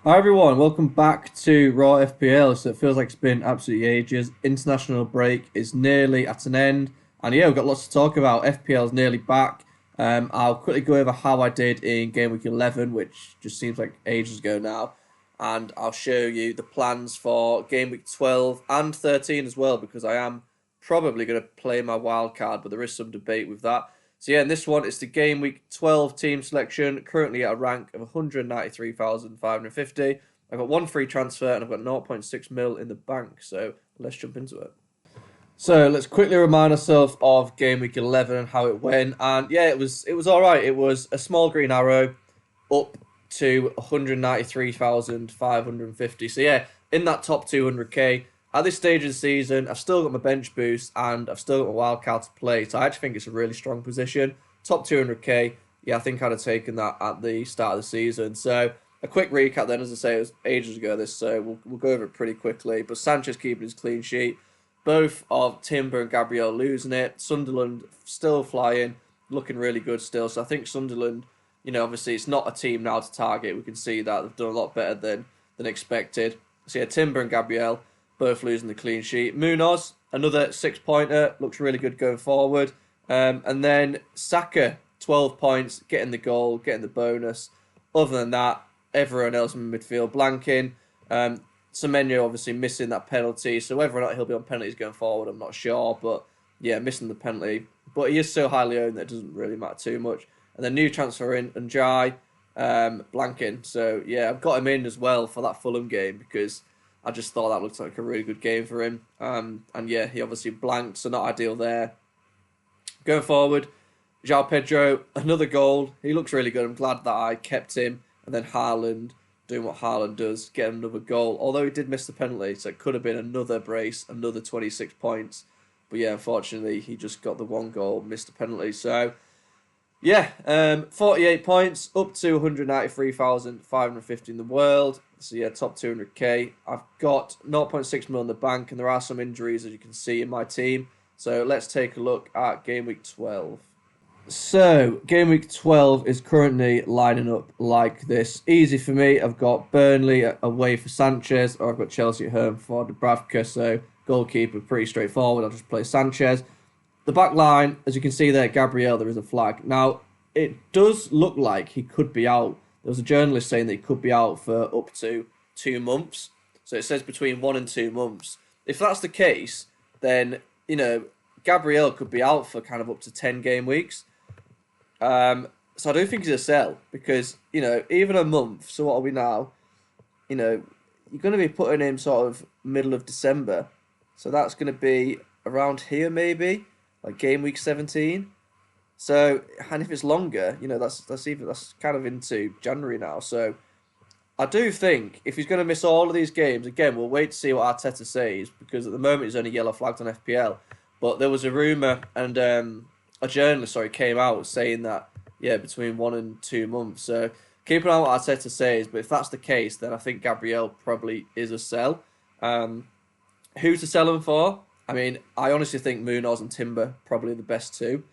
Hi everyone, welcome back to RAW.FPL. So it feels like it's been absolutely ages. International break is nearly at an end, and yeah, we've got lots to talk about. FPL's nearly back. I'll quickly go over how I did in game week 11, which just seems like ages ago now, and I'll show you the plans for game week 12 and 13 as well, because I am probably going to play my wild card, but there is some debate with that. So yeah, in this one, it's the game week 12 team selection, currently at a rank of 193,550. I've got one free transfer and I've got zero point 0.6 mil in the bank, so let's jump into it. So let's quickly remind ourselves of game week 11 and how it went. And yeah, it was all right. It was a small green arrow up to 193,550. So yeah, in that top 200k. At this stage of the season, I've still got my bench boost and I've still got my wild card to play. So I actually think it's a really strong position. Top 200k. Yeah, I think I'd have taken that at the start of the season. So a quick recap then, as I say, it was ages ago this, so we'll go over it pretty quickly. But Sanchez keeping his clean sheet. Both of Timber and Gabriel losing it. Sunderland still flying, looking really good still. So I think Sunderland, obviously it's not a team now to target. We can see that they've done a lot better than expected. So yeah, Timber and Gabriel both losing the clean sheet. Munoz, another 6-pointer, looks really good going forward. And then Saka, 12 points, getting the goal, getting the bonus. Other than that, everyone else in midfield blanking. Semenyo obviously missing that penalty, so whether or not he'll be on penalties going forward, I'm not sure. But yeah, missing the penalty. But he is so highly owned that it doesn't really matter too much. And then new transfer in, Njai, blanking. So yeah, I've got him in as well for that Fulham game because I just thought that looked like a really good game for him. And yeah, he obviously blanked, so not ideal there. Going forward, João Pedro, another goal. He looks really good. I'm glad that I kept him. And then Haaland, doing what Haaland does, getting another goal. Although he did miss the penalty, so it could have been another brace, another 26 points. But yeah, unfortunately, he just got the one goal, missed the penalty. So yeah, 48 points, up to 193,550 in the world. So yeah, top 200k. I've got 0.6 mil in the bank, and there are some injuries, as you can see, in my team. So let's take a look at game week 12. So, game week 12 is currently lining up like this. Easy for me. I've got Burnley away for Sanchez, or I've got Chelsea at home for Dubravka. So, goalkeeper, pretty straightforward. I'll just play Sanchez. The back line, as you can see there, Gabriel, there is a flag. Now, it does look like he could be out. There was a journalist saying that he could be out for up to 2 months. So, it says between 1 and 2 months. If that's the case, then, Gabriel could be out for kind of up to 10 game weeks. So I do think he's a sell because, even a month, so what are we now? You're going to be putting him sort of middle of December. So that's going to be around here maybe, like game week 17. So, and if it's longer, that's kind of into January now. So I do think if he's going to miss all of these games, again, we'll wait to see what Arteta says because at the moment he's only yellow flagged on FPL. But there was a rumour and a journalist, came out saying that, yeah, between 1 and 2 months. So keep an eye on what Arteta says, but if that's the case, then I think Gabriel probably is a sell. Who to sell him for? I mean, I honestly think Munoz and Timber probably the best two.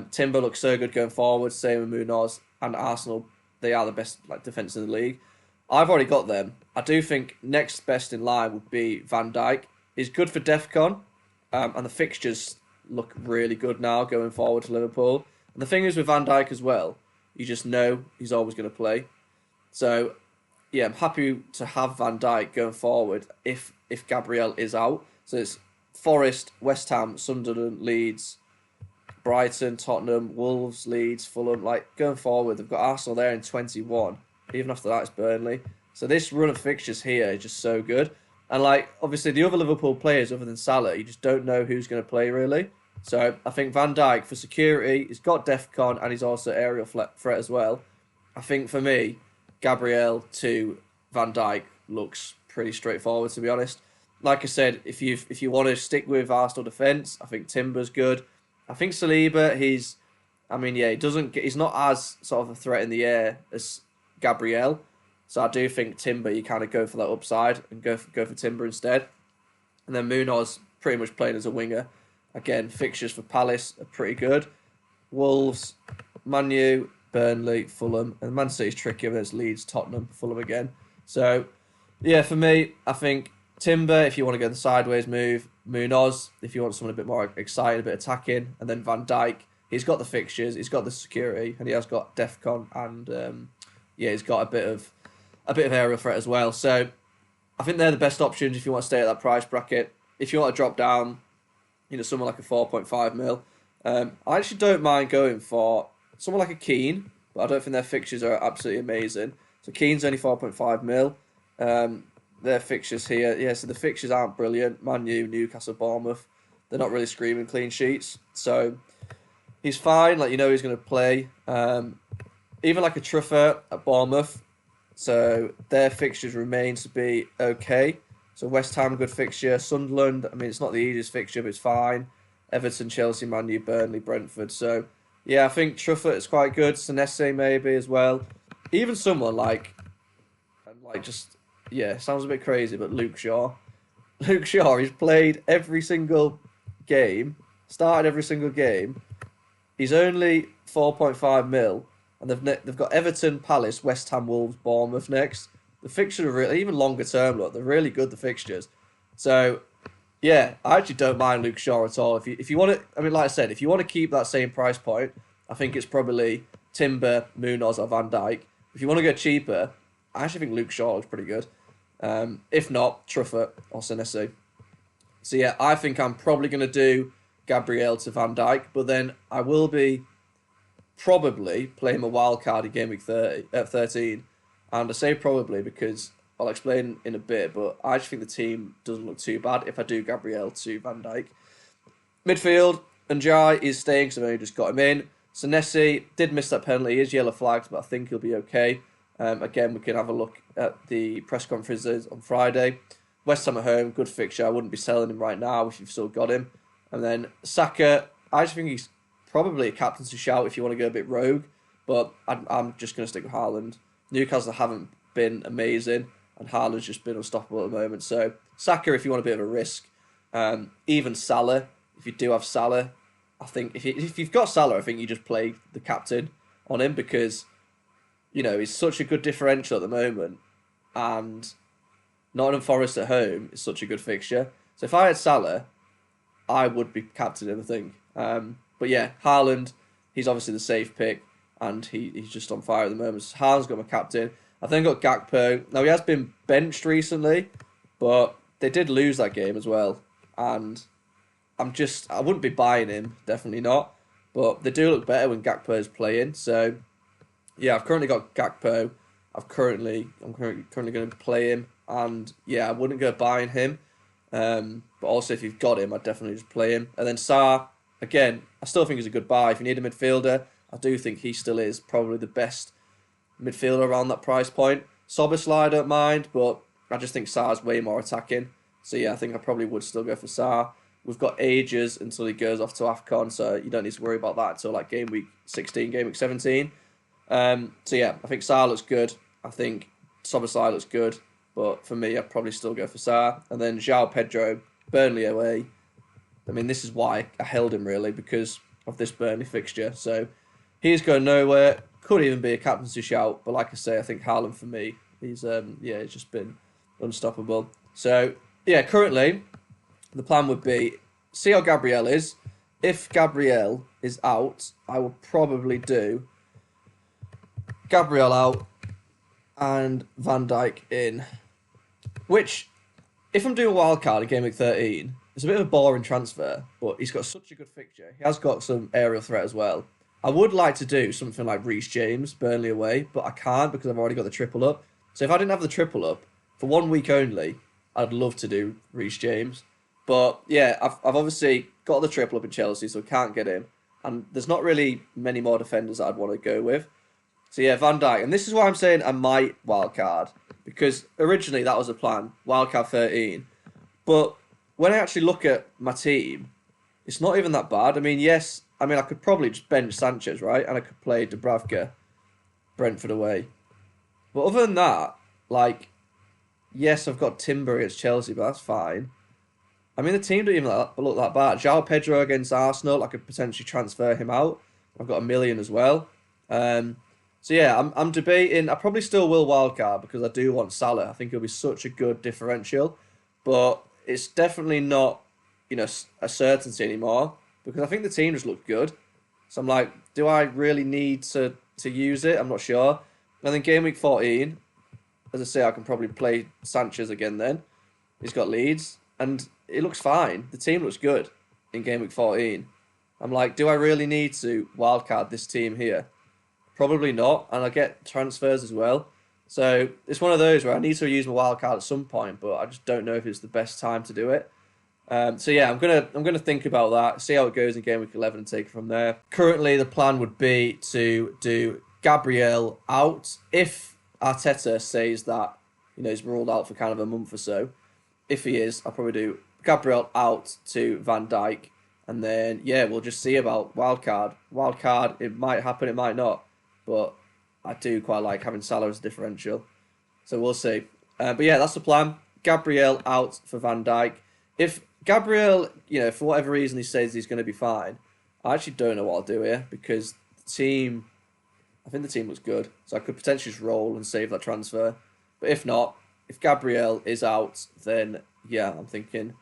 Timber looks so good going forward, same with Munoz and Arsenal. They are the best defence in the league. I've already got them. I do think next best in line would be Van Dijk. He's good for DEFCON, and the fixtures look really good now going forward to Liverpool. And the thing is with Van Dijk as well, you just know he's always going to play. So, yeah, I'm happy to have Van Dijk going forward if Gabriel is out. So it's Forest, West Ham, Sunderland, Leeds, Brighton, Tottenham, Wolves, Leeds, Fulham. Going forward, they've got Arsenal there in 21. Even after that, it's Burnley. So this run of fixtures here is just so good. And obviously the other Liverpool players other than Salah, you just don't know who's going to play really. So I think Van Dijk for security, he's got DEFCON and he's also aerial threat as well. I think for me, Gabriel to Van Dijk looks pretty straightforward to be honest. Like I said, if you want to stick with Arsenal defence, I think Timber's good. I think Saliba, he's not as sort of a threat in the air as Gabriel. So I do think Timber, you kind of go for that upside and go for Timber instead. And then Munoz pretty much playing as a winger. Again, fixtures for Palace are pretty good. Wolves, Man U, Burnley, Fulham. And Man City's tricky, but it's Leeds, Tottenham, Fulham again. So, yeah, for me, I think Timber, if you want to go the sideways move, Munoz, if you want someone a bit more exciting, a bit attacking, and then Van Dijk. He's got the fixtures, he's got the security, and he has got Defcon, and yeah, he's got a bit of aerial threat as well. So I think they're the best options if you want to stay at that price bracket. If you want to drop down, someone like a 4.5 mil, I actually don't mind going for someone like a Keane, but I don't think their fixtures are absolutely amazing. So Keane's only 4.5 mil. Their fixtures here, yeah, so the fixtures aren't brilliant. Man U, Newcastle, Bournemouth, they're not really screaming clean sheets. So he's fine, he's going to play. Even like a Truffer at Bournemouth, so their fixtures remains to be okay. So West Ham, good fixture. Sunderland, I mean, it's not the easiest fixture, but it's fine. Everton, Chelsea, Man U, Burnley, Brentford. So, yeah, I think Truffer is quite good. Senesi maybe as well. Even someone sounds a bit crazy, but Luke Shaw. Luke Shaw, he's played every single game, started every single game. He's only 4.5 mil, and they've got Everton, Palace, West Ham, Wolves, Bournemouth next. The fixtures are really, even longer term, look, they're really good, the fixtures. So, yeah, I actually don't mind Luke Shaw at all. If you want to, I mean, like I said, if you want to keep that same price point, I think it's probably Timber, Munoz, or Van Dijk. If you want to go cheaper, I actually think Luke Shaw looks pretty good. If not, Truffer or Senesi. So, yeah, I think I'm probably going to do Gabriel to Van Dijk, but then I will be probably playing a wildcard in Game Week 13. And I say probably because I'll explain in a bit, but I just think the team doesn't look too bad if I do Gabriel to Van Dijk. Midfield, Njai is staying because I've only just got him in. Senesi did miss that penalty. He is yellow flagged, but I think he'll be okay. Again, we can have a look at the press conferences on Friday. West Ham at home, good fixture. I wouldn't be selling him right now if you've still got him. And then Saka, I just think he's probably a captaincy shout if you want to go a bit rogue, but I'm just going to stick with Haaland. Newcastle haven't been amazing, and Haaland's just been unstoppable at the moment. So Saka, if you want a bit of a risk, even Salah, if you do have Salah, I think if you've got Salah, I think you just play the captain on him because he's such a good differential at the moment, and Nottingham Forest at home is such a good fixture. So if I had Salah, I would be captaining, I think. But yeah, Haaland, he's obviously the safe pick, and he's just on fire at the moment. So Haaland's got my captain. I've then got Gakpo. Now, he has been benched recently, but they did lose that game as well. And I wouldn't be buying him, definitely not. But they do look better when Gakpo is playing. So, yeah, I've currently got Gakpo. I'm currently going to play him. And, yeah, I wouldn't go buying him. But also, if you've got him, I'd definitely just play him. And then Sarr, again, I still think he's a good buy. If you need a midfielder, I do think he still is probably the best midfielder around that price point. Szoboszlai I don't mind, but I just think Sarr's way more attacking. So yeah, I think I probably would still go for Sarr. We've got ages until he goes off to AFCON, so you don't need to worry about that until like Game Week 16, Game Week 17. So yeah, I think Sarr looks good. I think Szoboszlai looks good. But for me, I'd probably still go for Sarr. And then João Pedro, Burnley away. I mean, this is why I held him really, because of this Burnley fixture. So he's going nowhere. Could even be a captaincy shout. But like I say, I think Haaland for me, he's just been unstoppable. So yeah, currently the plan would be see how Gabriel is. If Gabriel is out, I will probably do Gabriel out and Van Dijk in. Which, if I'm doing a wildcard in Game Week 13, it's a bit of a boring transfer, but he's got such a good fixture. He has got some aerial threat as well. I would like to do something like Reece James, Burnley away, but I can't because I've already got the triple up. So if I didn't have the triple up, for 1 week only, I'd love to do Reece James. But yeah, I've obviously got the triple up in Chelsea, so I can't get him. And there's not really many more defenders that I'd want to go with. So yeah, Van Dijk. And this is why I'm saying I might wildcard. Because originally that was the plan, wildcard 13. But when I actually look at my team, it's not even that bad. I mean, I could probably just bench Sanchez, right? And I could play Dubravka, Brentford away. But other than that, yes, I've got Timber against Chelsea, but that's fine. I mean, the team don't even look that bad. João Pedro against Arsenal, I could potentially transfer him out. I've got 1 million as well. So yeah, I'm debating. I probably still will wildcard because I do want Salah. I think it'll be such a good differential, but it's definitely not, a certainty anymore because I think the team just looked good. So I'm like, do I really need to use it? I'm not sure. And then game week 14, as I say, I can probably play Sanchez again then. He's got Leeds, and it looks fine. The team looks good in game week 14. I'm like, do I really need to wildcard this team here? Probably not, and I get transfers as well. So it's one of those where I need to use my wildcard at some point, but I just don't know if it's the best time to do it. So yeah, I'm gonna think about that, see how it goes in game week 11, and take it from there. Currently, the plan would be to do Gabriel out if Arteta says that he's ruled out for kind of a month or so. If he is, I'll probably do Gabriel out to Van Dijk, and then yeah, we'll just see about wildcard. Wildcard, it might happen, it might not, but I do quite like having Salah as a differential, so we'll see. But yeah, that's the plan. Gabriel out for Van Dijk. If Gabriel, for whatever reason he says he's going to be fine, I actually don't know what I'll do here because I think the team looks good, so I could potentially just roll and save that transfer. But if not, if Gabriel is out, then yeah, I'm thinking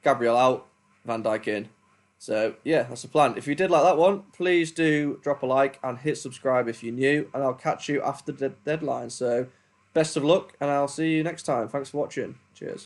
Gabriel out, Van Dijk in. So yeah, that's the plan. If you did like that one, please do drop a like and hit subscribe if you're new, and I'll catch you after the deadline. So best of luck, and I'll see you next time. Thanks for watching. Cheers.